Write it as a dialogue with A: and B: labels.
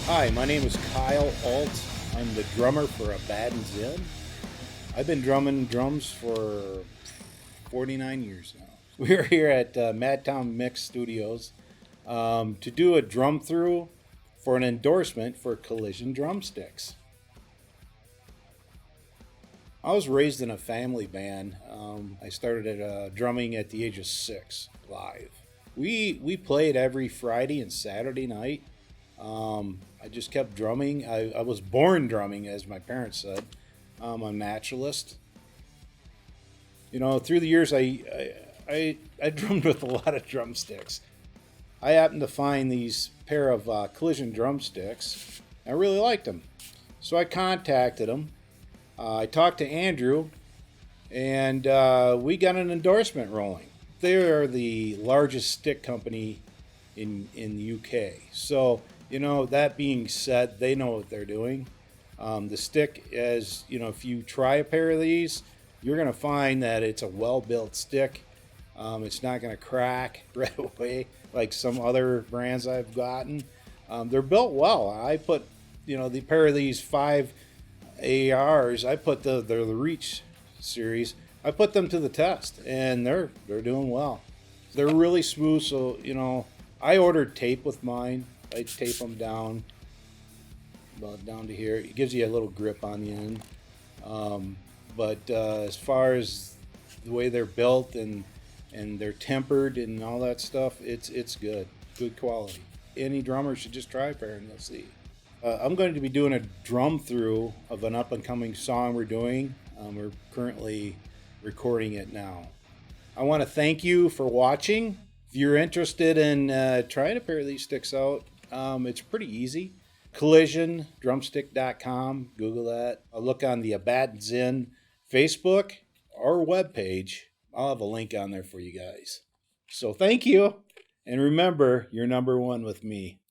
A: Hi, my name is Kyle Alt. I'm the drummer for Abaddon Zin. I've been drumming drums for 49 years now. We're here at Madtown Mix Studios to do a drum through for an endorsement for Collision Drumsticks. I was raised in a family band. I started drumming at the age of 6 live. We played every Friday and Saturday night. I just kept drumming. I was born drumming, as my parents said. I'm a naturalist. You know, through the years, I drummed with a lot of drumsticks. I happened to find these pair of Collision drumsticks. I really liked them, so I contacted them. I talked to Andrew, and we got an endorsement rolling. They are the largest stick company in the UK. So, you know, that being said, they know what they're doing. The stick, as you know, if you try a pair of these, you're going to find that it's a well-built stick. It's not going to crack right away like some other brands I've gotten. They're built well. I put, you know, the pair of these 5 ARs. I put the Reach series. I put them to the test, and they're doing well. They're really smooth. So, you know, I ordered tape with mine. I tape them down, about down to here. It gives you a little grip on the end. But as far as the way they're built and they're tempered and all that stuff, it's good quality. Any drummer should just try a pair and they'll see. I'm going to be doing a drum through of an up and coming song we're doing. We're currently recording it now. I want to thank you for watching. If you're interested in trying a pair of these sticks out, it's pretty easy. CollisionDrumstick.com. Google that. I'll look on the Abaddon Zin Facebook or webpage. I'll have a link on there for you guys. So thank you. And remember, you're number one with me.